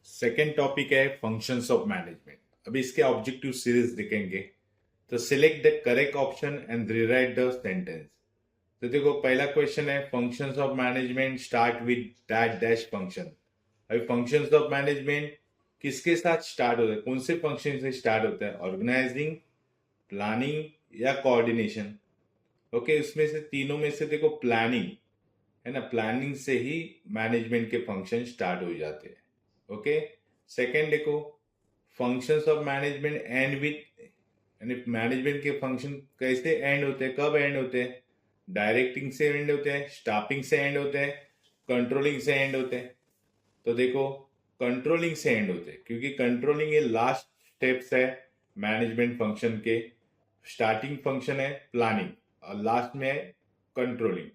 Second topic है functions of management. अभी इसके ऑब्जेक्टिव सीरीज देखेंगे। तो select the correct option and rewrite the sentence. तो देखो, पहला क्वेश्चन है functions of management start with that dash function. अभी फंक्शंस ऑफ मैनेजमेंट किसके साथ स्टार्ट होता है, कौन से फंक्शन से स्टार्ट होता है? ऑर्गेनाइजिंग, प्लानिंग या कोऑर्डिनेशन। ओके, उसमें से तीनों में से देखो प्लानिंग है ना, प्लानिंग से ही मैनेजमेंट के फंक्शन स्टार्ट हो जाते हैं। ओके, सेकंड देखो, functions of management and with, यानी मैनेजमेंट के फंक्शन कैसे एंड होते हैं, कब एंड होते हैं? डायरेक्टिंग से एंड होते हैं, स्टाफिंग से एंड होते हैं, कंट्रोलिंग से एंड होते हैं। तो देखो, कंट्रोलिंग से एंड होते हैं क्योंकि कंट्रोलिंग ये लास्ट स्टेप्स है मैनेजमेंट फंक्शन के। स्टार्टिंग फंक्शन है प्लानिंग और लास्ट में है कंट्रोलिंग,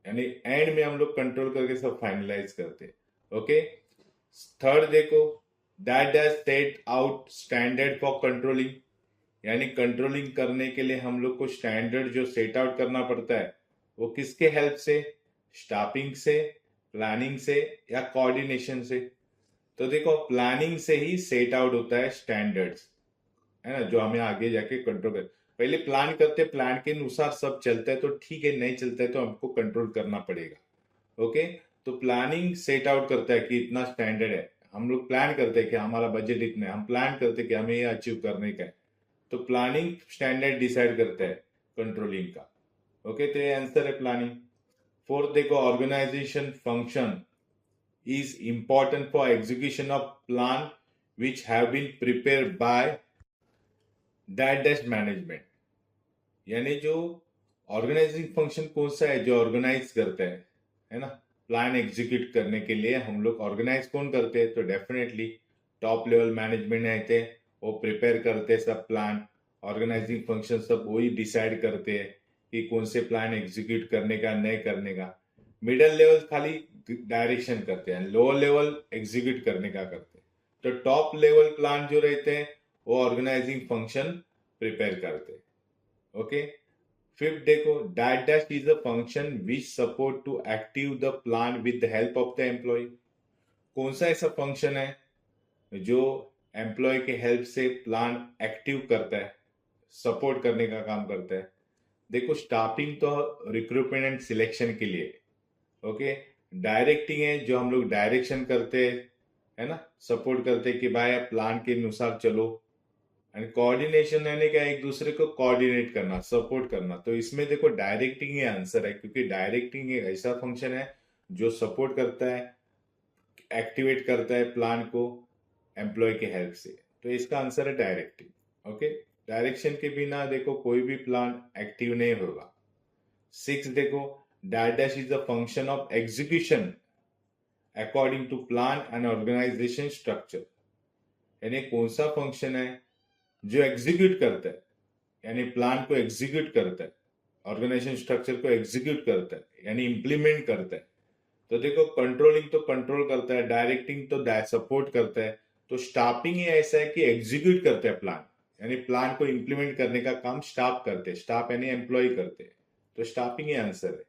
यानी एंड में हम लोग कंट्रोल करके सब फाइनलाइज करते हैं। ओके, थर्ड देखो, that dash set out standard for controlling, यानी कंट्रोलिंग करने के लिए हम लोग को स्टैंडर्ड जो सेट आउट करना पड़ता है वो किसके हेल्प से? स्टाफिंग से, प्लानिंग से या कोऑर्डिनेशन से? तो देखो, प्लानिंग से ही सेट आउट होता है स्टैंडर्ड्स, है ना, जो हमें आगे जाके कंट्रोल कर। पहले प्लान करते, प्लान के अनुसार सब चलता है तो ठीक है, नहीं चलता है तो हमको कंट्रोल करना पड़ेगा। ओके, तो प्लानिंग सेट आउट करता है कि इतना स्टैंडर्ड है, हम लोग प्लान करते हैं कि हमारा बजट इतना है, हम प्लान करते हैं कि हमें ये अचीव करने का है। तो प्लानिंग स्टैंडर्ड डिसाइड करता है कंट्रोलिंग का। ओके, तो ये आंसर है प्लानिंग। फोर्थ देखो, organisation function is important for execution of plan which have been prepared by that dash management, यानी जो ऑर्गेनाइजिंग फंक्शन कौन सा है? जो ऑर्गेनाइज करता है ना, प्लान एग्जीक्यूट करने के लिए हम लोग ऑर्गेनाइज कौन करते हैं? तो डेफिनेटली टॉप लेवल मैनेजमेंट रहते हैं, वो प्रिपेयर करते हैं सब प्लान। ऑर्गेनाइजिंग फंक्शन सब वही डिसाइड करते हैं कि कौन से प्लान एग्जीक्यूट करने का, नहीं करने का। मिडिल लेवल खाली डायरेक्शन करते हैं, लोअर लेवल एग्जीक्यूट करने का करते हैं। तो टॉप लेवल प्लान जो रहते हैं वो ऑर्गेनाइजिंग फंक्शन प्रिपेयर करते हैं। ओके, फिफ्थ देखो, that dash is a function which support to active the plan with the help of the employee। कौन सा ऐसा फंक्शन है जो एम्प्लॉय के हेल्प से प्लान एक्टिव करता है, सपोर्ट करने का काम करता है? देखो, स्टाफिंग तो रिक्रूटमेंट एंड सिलेक्शन के लिए। ओके, डायरेक्टिंग है जो हम लोग डायरेक्शन करते हैं, है ना, सपोर्ट करते हैं कि भाई आप प्लान के अनुसार चलो। एंड कोऑर्डिनेशन यानी क्या? एक दूसरे को कोऑर्डिनेट करना, सपोर्ट करना। तो इसमें देखो डायरेक्टिंग ही आंसर है क्योंकि डायरेक्टिंग एक ऐसा फंक्शन है जो सपोर्ट करता है, एक्टिवेट करता है प्लान को एम्प्लॉय के हेल्प से। तो इसका आंसर है डायरेक्टिंग। ओके, डायरेक्शन के बिना देखो कोई भी प्लान एक्टिव नहीं होगा। सिक्स देखो, dash is the function of execution according to plan and organisation structure, यानी कौन सा फंक्शन है जो एग्जीक्यूट करता है, यानी प्लान को एग्जीक्यूट करता है, ऑर्गेनाइजेशन स्ट्रक्चर को एग्जीक्यूट करता है, यानी इंप्लीमेंट करता है। तो देखो, कंट्रोलिंग तो कंट्रोल करता है, डायरेक्टिंग तो सपोर्ट करता है, तो स्टाफिंग ही ऐसा है कि एग्जीक्यूट करता है प्लान, यानी प्लान को इंप्लीमेंट करने का काम स्टाफ करते हैं, स्टाफ यानी एम्प्लॉय करते हैं। तो स्टाफिंग ही आंसर है।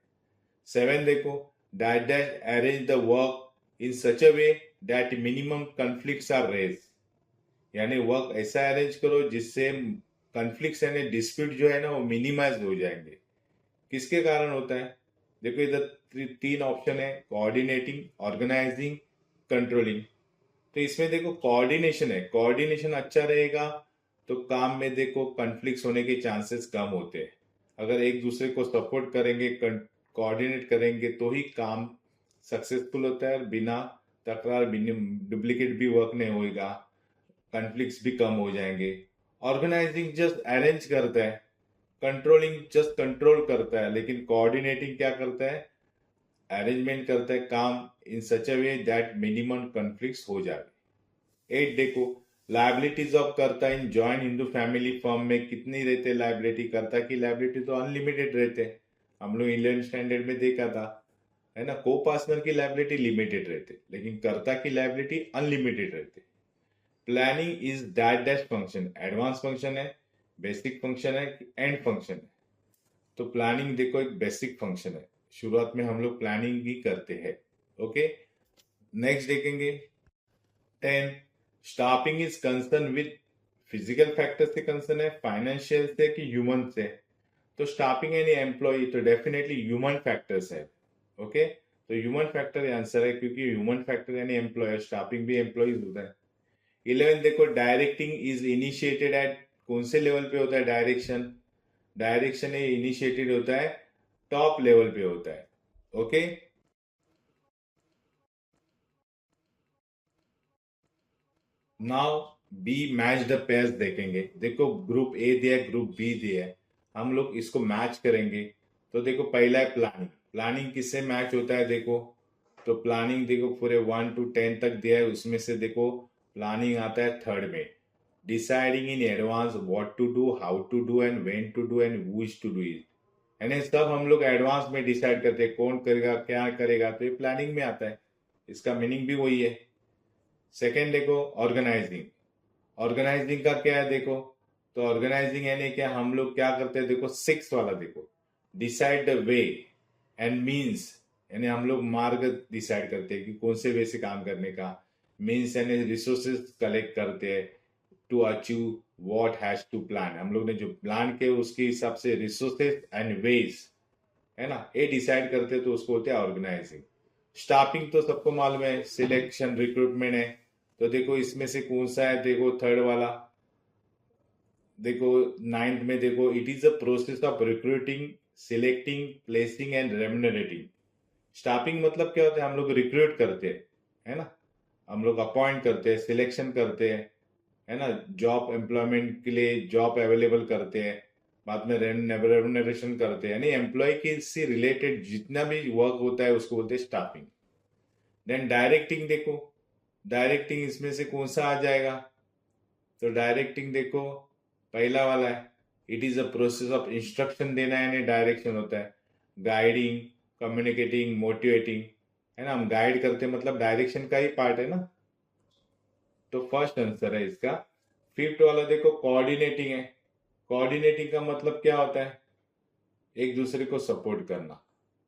सेवन देखो, that arrange the work in such a way that minimum conflicts are raise, यानी वर्क ऐसा अरेंज करो जिससे कॉन्फ्लिक्ट यानी डिस्प्यूट जो है ना वो मिनिमाइज हो जाएंगे। किसके कारण होता है? देखो, इधर तीन ऑप्शन है, कोऑर्डिनेटिंग, ऑर्गेनाइजिंग, कंट्रोलिंग। तो इसमें देखो कोऑर्डिनेशन है, कोऑर्डिनेशन अच्छा रहेगा तो काम में देखो कॉन्फ्लिक्ट होने के चांसेस कम होते हैं। अगर एक दूसरे को सपोर्ट करेंगे, कोऑर्डिनेट करेंगे तो ही काम सक्सेसफुल होता है और बिना तकरार, डुप्लीकेट भी वर्क नहीं होगा, कॉन्फ्लिक्ट्स भी कम हो जाएंगे। ऑर्गेनाइजिंग जस्ट अरेंज करता है, कंट्रोलिंग जस्ट कंट्रोल करता है, लेकिन कोऑर्डिनेटिंग क्या करता है? अरेंजमेंट करता है काम इन such a way that minimum conflicts हो जाए। एट देखो, लाइबिलिटीज ऑफ कर्ता in joint Hindu family firm में कितनी रहते? लाइबिलिटी, कर्ता की लाइबिलिटी तो अनलिमिटेड रहते हैं, हम लोग 11 स्टैंडर्ड में देखा था, है ना। को पार्टनर की लाइबिलिटी लिमिटेड रहते लेकिन कर्ता की लाइबिलिटी अनलिमिटेड रहते। Planning is that dash function, advance function है, बेसिक फंक्शन है, एंड फंक्शन है? तो प्लानिंग देखो एक बेसिक फंक्शन है, शुरुआत में हम लोग प्लानिंग ही करते हैं। ओके, नेक्स्ट देखेंगे, 10 staffing is concern with physical factor से कंसर्न है, फाइनेंशियल से कि ह्यूमन से? तो स्टाफिंग एनी एम्प्लॉय तो डेफिनेटली ह्यूमन फैक्टर्स है। ओके, तो ह्यूमन फैक्टर आंसर है, क्योंकि ह्यूमन फैक्टर यानी एम्प्लॉय, स्टाफिंग भी एम्प्लॉयज होता है। 11 देखो, डायरेक्टिंग इज इनिशिएटेड एट कौन से लेवल पे होता है? डायरेक्शन, डायरेक्शन ये इनिशिएटेड होता है टॉप लेवल पे होता है। Okay, now B match the pairs देखेंगे। देखो ग्रुप ए दिया है, ग्रुप बी दिया है, हम लोग इसको मैच करेंगे। तो देखो पहला है प्लानिंग। प्लानिंग किससे मैच होता है? देखो, तो प्लानिंग देखो पूरे 1 to 10 तक दिया है, उसमें से देखो प्लानिंग आता है थर्ड में। Deciding in advance what to do, how to do and when to do and who is to do it, यानी सब हम लोग एडवांस में डिसाइड करते हैं कौन करेगा क्या करेगा, तो ये प्लानिंग में आता है, इसका मीनिंग भी वही है। सेकेंड देखो ऑर्गेनाइजिंग। ऑर्गेनाइजिंग का क्या है? देखो, तो ऑर्गेनाइजिंग यानी क्या, हम लोग क्या करते हैं? देखो 6 वाला देखो, decide the way and means, यानी हम लोग मार्ग डिसाइड करते हैं कि कौन से वे से काम करने का। मीन्स यानी रिसोर्सेज कलेक्ट करते हैं to achieve what has to plan, हम लोग ने जो प्लान किया उसके हिसाब से रिसोर्सेज एंड वेज, है ना, ये डिसाइड करते हैं, तो उसको बोलते हैं ऑर्गेनाइजिंग। स्टाफिंग तो सबको मालूम है, सिलेक्शन रिक्रूटमेंट है। तो देखो इसमें से कौन सा है? देखो थर्ड वाला, देखो 9th में देखो, it is a process of recruiting, selecting, placing and remunerating. Staffing मतलब क्या होता है? हम लोग रिक्रूट करते हैं, है ना, हम लोग अपॉइंट करते हैं, सिलेक्शन करते हैं, है ना, जॉब एम्प्लॉयमेंट के लिए जॉब अवेलेबल करते हैं, बाद में रेम्यूनरेशन करते हैं, यानी एम्प्लॉय के से रिलेटेड जितना भी वर्क होता है उसको बोलते हैं स्टाफिंग। देन डायरेक्टिंग देखो, डायरेक्टिंग इसमें से कौन सा आ जाएगा? तो डायरेक्टिंग देखो पहला वाला है, it is a process of instruction देना, यानी डायरेक्शन होता है। गाइडिंग, कम्युनिकेटिंग, मोटिवेटिंग, है ना, हम गाइड करते हैं, मतलब डायरेक्शन का ही पार्ट है ना, तो फर्स्ट आंसर है इसका। फिफ्थ वाला देखो कोऑर्डिनेटिंग है। कोऑर्डिनेटिंग का मतलब क्या होता है? एक दूसरे को सपोर्ट करना,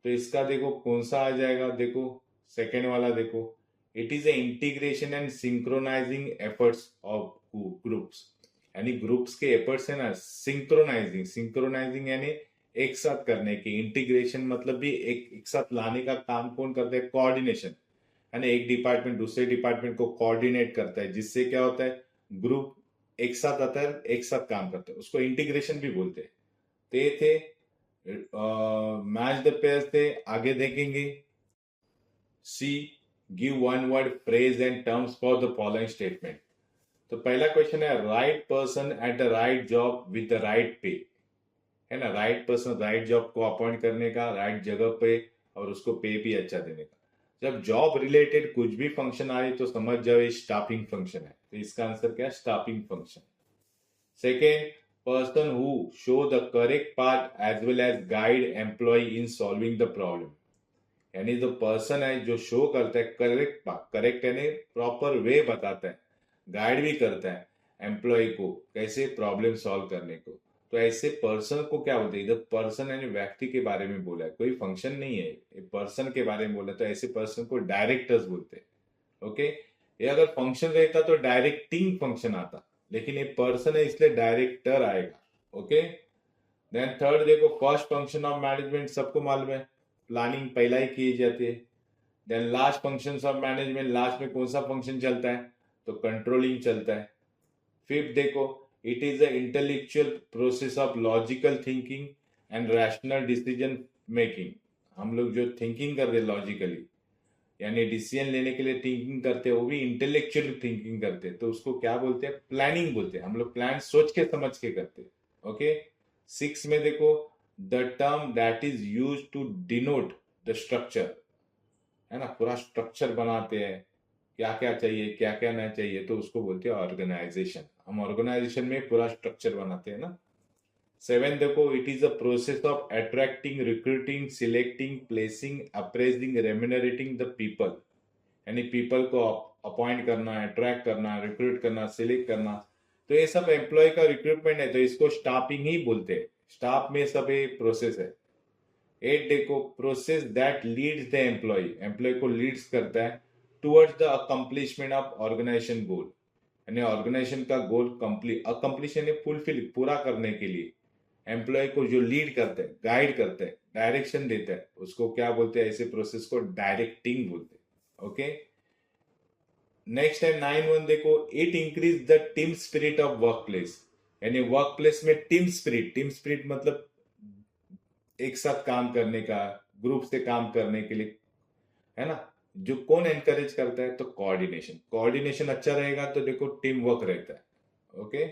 तो इसका देखो कौन सा आ जाएगा? देखो सेकेंड वाला देखो, it is a integration and synchronising efforts of groups, यानी ग्रुप्स के एफर्ट्स है ना, सिंक्रोनाइजिंग, सिंक्रोनाइजिंग यानी एक साथ करने की, इंटीग्रेशन मतलब भी एक साथ लाने का काम कौन करता है? कोऑर्डिनेशन, यानी एक डिपार्टमेंट दूसरे डिपार्टमेंट को कोऑर्डिनेट करता है, जिससे क्या होता है? ग्रुप एक साथ आता है, एक साथ काम करता है, उसको इंटीग्रेशन भी बोलते हैं। तो ये थे मैच द पेयर्स थे। आगे देखेंगे, C give one word phrase and terms for the following statement. तो पहला क्वेश्चन है, right person at the right job with the right pay, है ना, राइट पर्सन राइट जॉब को अपॉइंट करने का, राइट जगह पे, और उसको पे भी अच्छा देने का। जब जॉब रिलेटेड कुछ भी फंक्शन आए तो समझ जाओ ये स्टाफिंग फंक्शन है, तो इसका आंसर क्या है? Staffing function. Second, person who show the correct path as well as guide employee in solving the problem, यानी जो पर्सन है जो शो करता है करेक्ट पाथ, करेक्ट यानी प्रॉपर वे बताता है, गाइड भी करता है एम्प्लॉय को कैसे प्रॉब्लम सॉल्व करने को, तो ऐसे पर्सन को क्या बोलते हैं? इधर पर्सन यानी व्यक्ति के बारे में बोला है, कोई फंक्शन नहीं है, ये पर्सन के बारे में बोला, तो ऐसे पर्सन को डायरेक्टर्स बोलते हैं। ओके, ये अगर फंक्शन रहता तो डायरेक्टिंग फंक्शन आता, लेकिन ये पर्सन है इसलिए डायरेक्टर आएगा। ओके, देन थर्ड देखो, फर्स्ट फंक्शन ऑफ मैनेजमेंट सबको मालूम है, प्लानिंग पहला ही की जाती है। Then last function of management, last में कौन सा फंक्शन चलता है? तो कंट्रोलिंग चलता है। फिफ्थ देखो, it is a intellectual process of logical thinking and rational decision making, हम लोग जो थिंकिंग कर रहे लॉजिकली, यानी डिसीजन लेने के लिए थिंकिंग करते हैं, वो भी इंटेलेक्चुअल थिंकिंग करते हैं, तो उसको क्या बोलते हैं? प्लानिंग बोलते हैं, हम लोग प्लान सोच के समझ के करते हैं। ओके, 6 में देखो, the term that is use to denote the structure, है ना, पूरा स्ट्रक्चर बनाते हैं, क्या क्या चाहिए क्या क्या नहीं चाहिए, तो उसको बोलते हैं ऑर्गेनाइजेशन, हम ऑर्गेनाइजेशन में पूरा स्ट्रक्चर बनाते हैं ना। 7 देखो, it is a process of attracting, recruiting, selecting, placing, appraising, remunerating the people, यानी पीपल को अपॉइंट करना, अट्रैक्ट करना, रिक्रूट करना, सिलेक्ट करना, तो ये सब एम्प्लॉय का रिक्रूटमेंट है, तो इसको स्टाफिंग ही बोलते हैं, स्टाफ में सब ये प्रोसेस है। 8 देखो, process that leads the employee, employee को लीड्स करता है towards the accomplishment of organisation goal, यानी ऑर्गेनाइजेशन का गोल अकम्प्लिश यानी फुलफिल पूरा करने के लिए एम्प्लॉय को जो लीड करते हैं, गाइड करते हैं, डायरेक्शन देता है, उसको क्या बोलते हैं? ऐसे प्रोसेस को डायरेक्टिंग बोलते हैं। ओके, नेक्स्ट है 9.1, देखो, it increase the team spirit of work place, यानी वर्क प्लेस में टीम स्पिरिट मतलब एक साथ काम करने का, ग्रुप से काम करने के लिए, है ना? जो कौन एनकरेज करता है? तो कोऑर्डिनेशन, कोऑर्डिनेशन अच्छा रहेगा तो देखो टीम वर्क रहता है। ओके,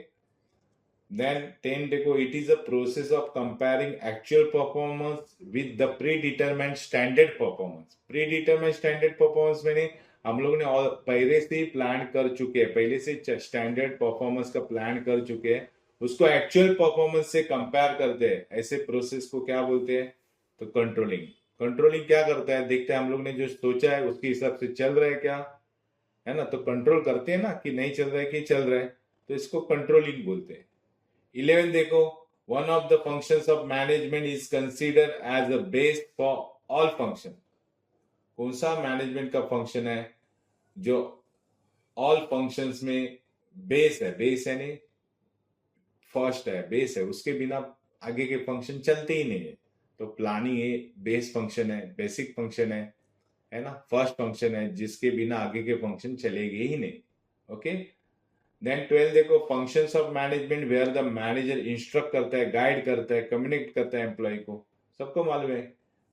देन 10, देखो, it is a process of comparing actual performance with the pre determined standard performance. Pre determined standard performance मैंने हम लोग ने और पहले से ही प्लान कर चुके हैं, पहले से स्टैंडर्ड परफॉर्मेंस का प्लान कर चुके हैं, उसको एक्चुअल परफॉर्मेंस से कंपेयर करते हैं, ऐसे प्रोसेस को क्या बोलते हैं? तो कंट्रोलिंग। कंट्रोलिंग क्या करता है? देखते हैं हम लोग ने जो सोचा है उसके हिसाब से चल रहा है क्या, है ना? तो कंट्रोल करते हैं ना कि नहीं चल रहा है कि चल रहा है, तो इसको कंट्रोलिंग बोलते हैं। 11, देखो, one of the functions of management is consider as a base for all function. कौन सा मैनेजमेंट का फंक्शन है जो ऑल फंक्शंस में बेस है? बेस यानी फर्स्ट है, बेस है, उसके बिना आगे के फंक्शन चलते ही नहीं है। तो प्लानिंग ये बेस फंक्शन है, बेसिक फंक्शन है ना? फर्स्ट फंक्शन है जिसके बिना आगे के फंक्शन चलेंगे ही नहीं। ओके, देन 12, देखो, functions of management where the manager instruct करता है, गाइड करता है, कम्युनिकेट करता है एम्प्लॉय को, सबको मालूम है,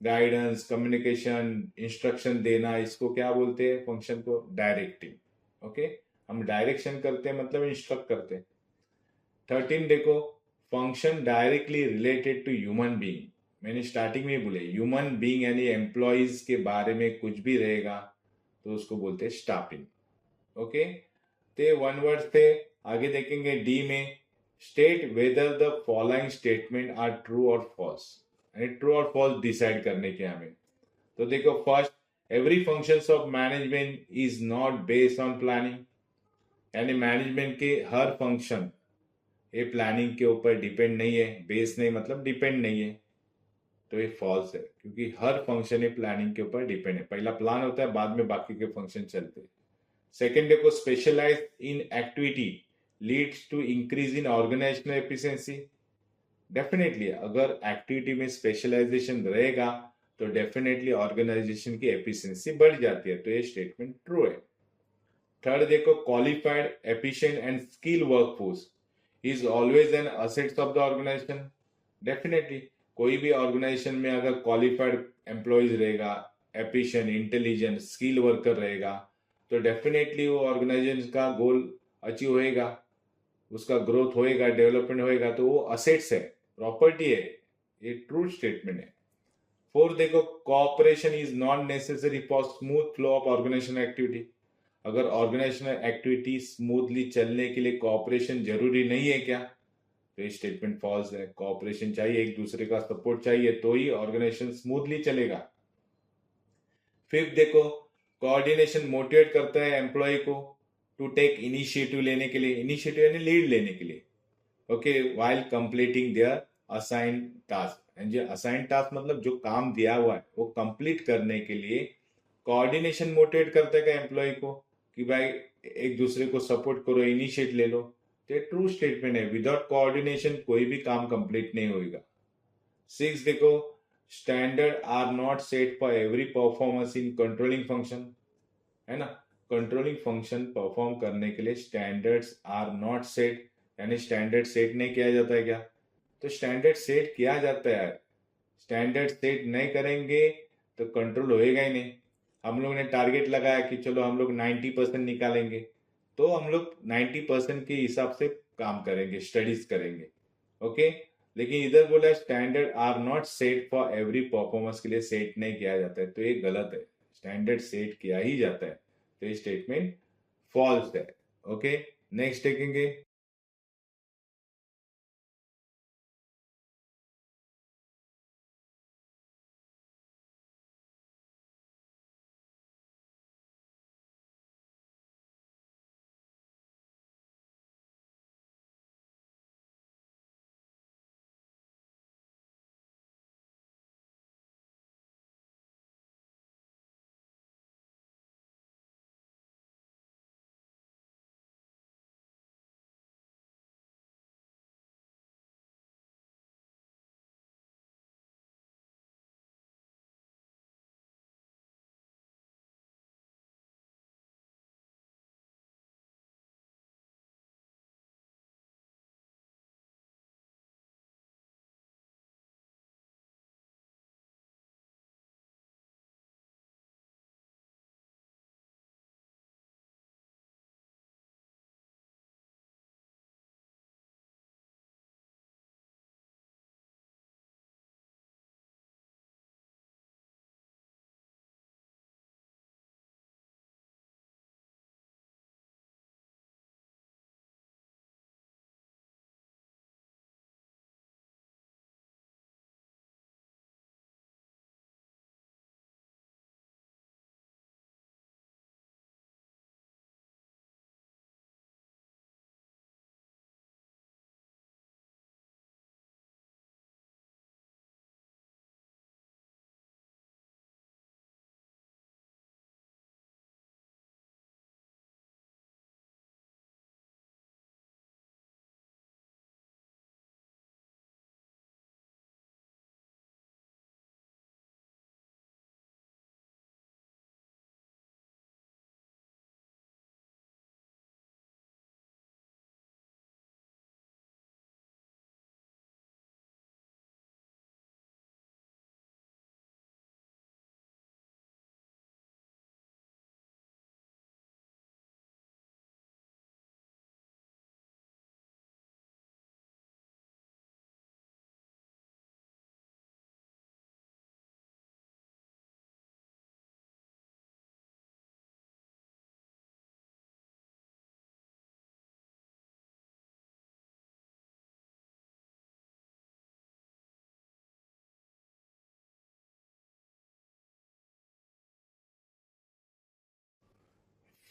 गाइडेंस, कम्युनिकेशन, इंस्ट्रक्शन देना, इसको क्या बोलते हैं? फंक्शन को डायरेक्टिंग। ओके, हम डायरेक्शन करते हैं मतलब इंस्ट्रक्ट करते हैं। 13, देखो, function directly related to human being. मैंने स्टार्टिंग में ही बोले ह्यूमन बीइंग यानी एम्प्लॉयज के बारे में कुछ भी रहेगा तो उसको बोलते हैं स्टाफिंग। ओके, ते वन वर्ड थे। आगे देखेंगे डी में, state whether the following statement are true और फॉल्स, यानी ट्रू और फॉल्स डिसाइड करने के हमें। तो देखो, first, every functions of management is not based on planning, यानी मैनेजमेंट के हर फंक्शन ये प्लानिंग के ऊपर डिपेंड नहीं है, बेस नहीं मतलब डिपेंड नहीं है, तो ये फॉल्स है, क्योंकि हर फंक्शन ये प्लानिंग के ऊपर डिपेंड है, पहला प्लान होता है, बाद में बाकी के फंक्शन चलते हैं। सेकेंड, देखो, specialise in activity leads to increase in organisational efficiency. Definitely अगर एक्टिविटी में स्पेशलाइजेशन रहेगा तो डेफिनेटली ऑर्गेनाइजेशन की एफिशिएंसी बढ़ जाती है, तो ये स्टेटमेंट ट्रू है। थर्ड, देखो, qualified, efficient and skill workforce is always an assets of the organisation. Definitely कोई भी ऑर्गेनाइजेशन में अगर क्वालिफाइड एम्प्लॉयज रहेगा, एफिशिएंट, इंटेलिजेंट, स्किल वर्कर रहेगा, तो डेफिनेटली वो ऑर्गेनाइजेशन का गोल अचीव होएगा, उसका ग्रोथ होएगा, डेवलपमेंट होएगा, तो वो असेट्स है, प्रॉपर्टी है, ये ट्रू स्टेटमेंट है। फोर्थ, देखो, cooperation is not necessary for smooth flow of organisation activity. अगर ऑर्गेनाइजेशनल एक्टिविटी स्मूथली चलने के लिए कोऑपरेशन जरूरी नहीं है क्या? तो ये स्टेटमेंट फॉल्स है, कोऑपरेशन चाहिए, एक दूसरे का सपोर्ट चाहिए तो ही ऑर्गेनाइजेशन स्मूथली चलेगा। फिफ्थ, देखो, कोऑर्डिनेशन मोटिवेट करता है एम्प्लॉय को टू टेक इनिशिएटिव लेने के लिए, इनिशिएटिव यानी लीड लेने के लिए। Okay, while completing there assign task, जो असाइन टास्क मतलब जो काम दिया हुआ है वो कंप्लीट करने के लिए कोऑर्डिनेशन मोटिवेट करता है क्या एम्प्लॉय को कि भाई एक दूसरे को सपोर्ट करो, इनिशिएट ले लो, तो ये ट्रू स्टेटमेंट है। विदाउट कोऑर्डिनेशन कोई भी काम कंप्लीट नहीं होगा। सिक्स, देखो, standard are not set for every performance in controlling function, है ना? कंट्रोलिंग फंक्शन परफॉर्म करने के लिए स्टैंडर्ड्स आर नॉट सेट, यानी स्टैंडर्ड सेट नहीं किया जाता है क्या? तो स्टैंडर्ड सेट किया जाता है, स्टैंडर्ड सेट नहीं करेंगे तो कंट्रोल होएगा ही नहीं। हम लोग ने टारगेट लगाया कि चलो हम लोग 90% निकालेंगे, तो हम लोग 90% के हिसाब से काम करेंगे, स्टडीज करेंगे। ओके, लेकिन इधर बोला standard are not set for every performance के लिए सेट नहीं किया जाता है, तो ये गलत है, स्टैंडर्ड सेट किया ही जाता है, तो ये स्टेटमेंट फॉल्स है। ओके, नेक्स्ट देखेंगे।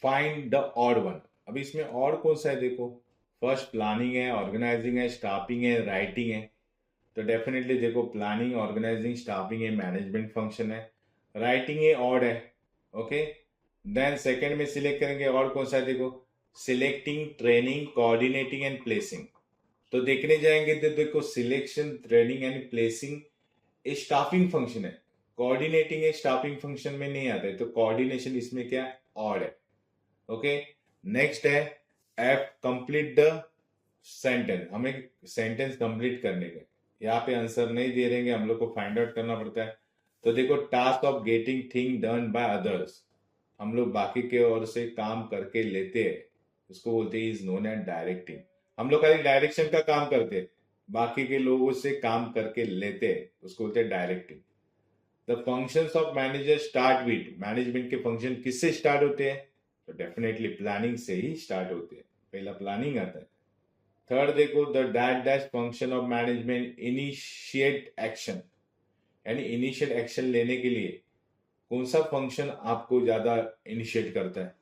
Find the odd one. अब इसमें ऑड कौन सा है देखो, फर्स्ट प्लानिंग है, ऑर्गेनाइजिंग है, स्टाफिंग है, राइटिंग है। तो डेफिनेटली देखो प्लानिंग, ऑर्गेनाइजिंग, स्टाफिंग है, मैनेजमेंट फंक्शन है, राइटिंग है ऑड है। ओके, देन सेकंड में सिलेक्ट करेंगे और कौन सा है देखो, selecting, training, coordinating and placing. तो देखने जाएंगे तो देखो selection, training and placing staffing function है, कोऑर्डिनेटिंग है स्टाफिंग फंक्शन में नहीं आता है, तो कोऑर्डिनेशन इसमें क्या है, ऑड है। ओके, नेक्स्ट है एफ, कंप्लीट द सेंटेंस। हमें सेंटेंस कंप्लीट करने के, यहाँ पे आंसर नहीं दे रहेंगे, हम लोग को फाइंड आउट करना पड़ता है। तो देखो task of getting thing done by others, हम लोग बाकी के ओर से काम करके लेते हैं, उसको बोलते हैं इज नोन एज डायरेक्टिंग। हम लोग खाली डायरेक्शन का काम करते हैं, बाकी के लोगों से काम करके लेते हैं, उसको बोलते हैं directing. The functions of manager start with, management के फंक्शन किससे स्टार्ट होते हैं, तो डेफिनेटली प्लानिंग से ही स्टार्ट होते हैं, पहला प्लानिंग आता है। थर्ड देखो the dash dash function of management initiate action, यानी इनिशिएट एक्शन लेने के लिए कौन सा फंक्शन आपको ज्यादा इनिशिएट करता है,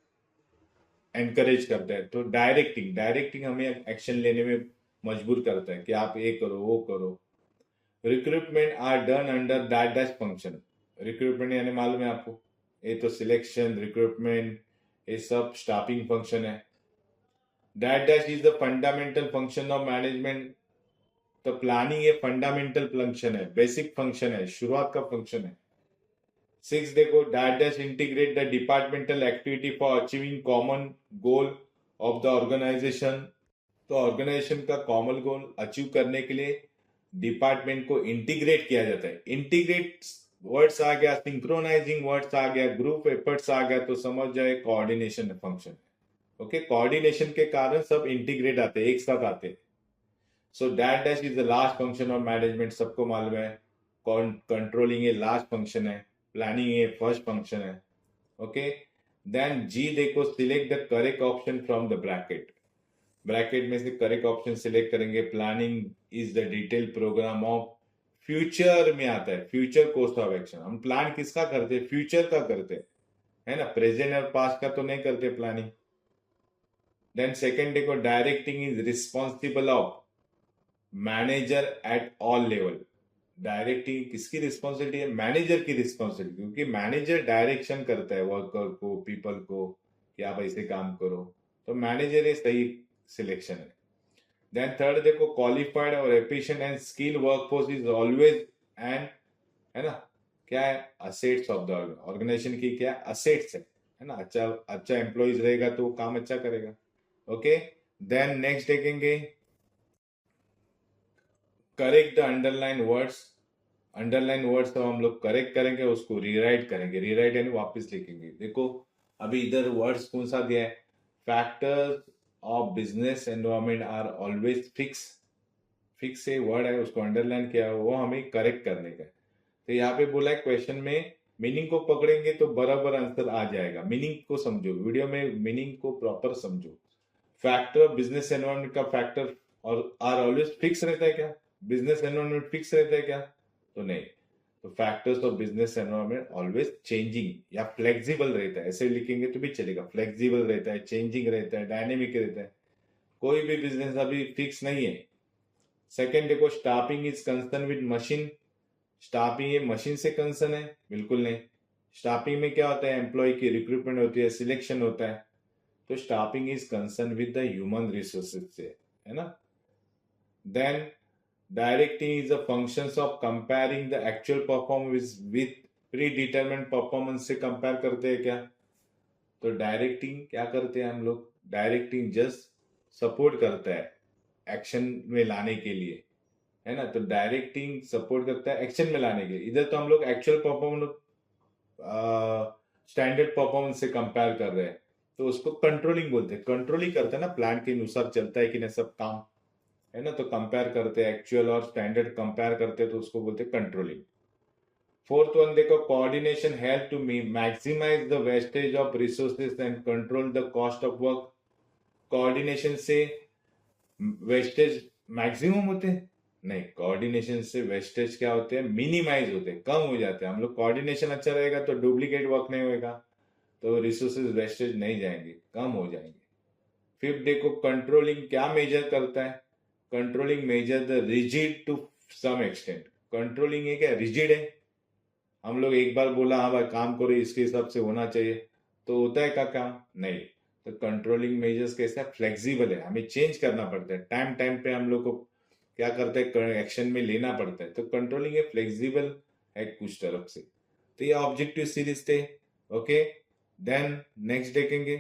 एनकरेज करता है, तो डायरेक्टिंग। डायरेक्टिंग हमें एक्शन लेने में मजबूर करता है कि आप ये करो वो करो। Recruitment are done under that dash function, recruitment यानी मालूम है आपको, ये तो सिलेक्शन, रिक्रूटमेंट, ये सब स्टाफिंग फंक्शन है। That dash is the fundamental function of management, तो प्लानिंग ये फंडामेंटल फंक्शन है, बेसिक फंक्शन है, शुरुआत का फंक्शन है। 6 देखो that dash integrate the departmental activity for achieving common goal of the organisation, तो ऑर्गेनाइजेशन का कॉमन गोल अचीव करने के लिए डिपार्टमेंट को इंटीग्रेट किया जाता है। इंटीग्रेट वर्ड्स आ गया, सिंक्रोनाइजिंग वर्ड्स आ गया, ग्रुप एफर्ट्स आ गया, तो समझ जाए कोऑर्डिनेशन फंक्शन। ओके, कोऑर्डिनेशन के कारण सब इंटीग्रेट आते हैं, एक साथ आते हैं। So that dash is the last function of management, सबको मालूम है। कंट्रोलिंग ये लास्ट फंक्शन है, प्लानिंग ये फर्स्ट फंक्शन है। ओके, देन जी देखो select the correct option from the bracket, bracket में से करेक्ट ऑप्शन सिलेक्ट करेंगे। Planning is the detail programme of, future में आता है, फ्यूचर कोर्स ऑफ एक्शन। हम प्लान किसका करते हैं, फ्यूचर का करते हैं, है ना, प्रेजेंट और पास्ट का तो नहीं करते प्लानिंग। देन सेकेंड देखो directing is responsible of manager at all level, directing किसकी रिस्पॉन्सिबिलिटी है, मैनेजर की रिस्पॉन्सिबिलिटी, क्योंकि मैनेजर डायरेक्शन करता है वर्कर को, पीपल को, कि आप ऐसे काम करो, तो मैनेजर ये सही सिलेक्शन है। देन थर्ड देखो क्वालिफाइड और efficient and skill workforce is always and, है ना, क्या है, असेट्स ऑफ द ऑर्गेनाइजेशन की, क्या असेट्स है ना, अच्छा अच्छा एम्प्लॉइज रहेगा तो काम अच्छा करेगा। ओके, देन नेक्स्ट देखेंगे correct the underline words. Underline words तो हम लोग करेक्ट करेंगे, उसको रीराइट करेंगे, रीराइट यानी वापस लिखेंगे। देखो अभी इधर वर्ड्स कौन सा दिया है, factors of business environment are always fix, fix से वर्ड है उसको अंडरलाइन किया, वो हमें करेक्ट करने का है। तो यहाँ पे बोला है क्वेश्चन में मीनिंग को पकड़ेंगे तो बराबर आंसर आ जाएगा, मीनिंग को समझो, वीडियो में मीनिंग को प्रॉपर समझो। फैक्टर ऑफ बिजनेस एनवायरमेंट का फैक्टर और आर ऑलवेज फिक्स रहता है क्या, बिजनेस एनवायरमेंट फिक्स रहता है क्या, तो नहीं। तो factors of business environment always changing या फ्लेक्सिबल रहता है, ऐसे लिखेंगे तो भी चलेगा, फ्लेक्सिबल रहता है, चेंजिंग रहता है, डायनेमिक रहता है, कोई भी बिजनेस अभी फिक्स नहीं है। सेकेंड देखो staffing is concern with machine, staffing ये मशीन से कंसर्न है, बिल्कुल नहीं। स्टाफिंग में क्या होता है, एम्प्लॉय की रिक्रूटमेंट होती है, सिलेक्शन होता है, तो staffing is concern with the human resources से, है ना। Then directing is the functions of comparing the actual performance with predetermined performance से कंपेयर करते हैं क्या, तो डायरेक्टिंग क्या करते हैं हम लोग, डायरेक्टिंग जस्ट सपोर्ट करता है एक्शन में लाने के लिए, है ना, तो डायरेक्टिंग सपोर्ट करता है एक्शन में लाने के लिए। इधर तो हम लोग एक्चुअल परफॉर्मेंस स्टैंडर्ड परफॉर्मेंस से कंपेयर कर रहे हैं, तो उसको कंट्रोलिंग बोलते हैं, कंट्रोल ही करते हैं ना, प्लान के अनुसार चलता है कि नहीं सब काम, है ना, तो कंपेयर करते हैं, एक्चुअल और स्टैंडर्ड कंपेयर करते हैं, तो उसको बोलते हैं कंट्रोलिंग। फोर्थ वन देखो coordination help to maximise the wastage of resources and control the cost of work, कोऑर्डिनेशन से वेस्टेज मैक्सिमम होते हैं, नहीं, कोऑर्डिनेशन से वेस्टेज क्या होते हैं, मिनिमाइज होते हैं, कम हो जाते हैं। हम लोग कोऑर्डिनेशन अच्छा रहेगा तो डुप्लीकेट वर्क नहीं होगा, तो रिसोर्सेज वेस्टेज नहीं जाएंगे, कम हो जाएंगे। फिफ्थ देखो कंट्रोलिंग क्या मेजर करता है, controlling measure the rigid to some extent. Controlling है क्या, रिजिड है, हम लोग एक बार बोला हाँ भाई काम करो इसके हिसाब से होना चाहिए तो होता है का काम नहीं। तो कंट्रोलिंग मेजर्स कैसा है, फ्लेक्सिबल है, हमें चेंज करना पड़ता है, टाइम टाइम पे हम लोग को क्या करते हैं एक्शन में लेना पड़ता है। तो कंट्रोलिंग है, फ्लेक्सिबल है कुछ तरफ से। तो ये ऑब्जेक्टिव सीरीज थे। ओके, देन नेक्स्ट देखेंगे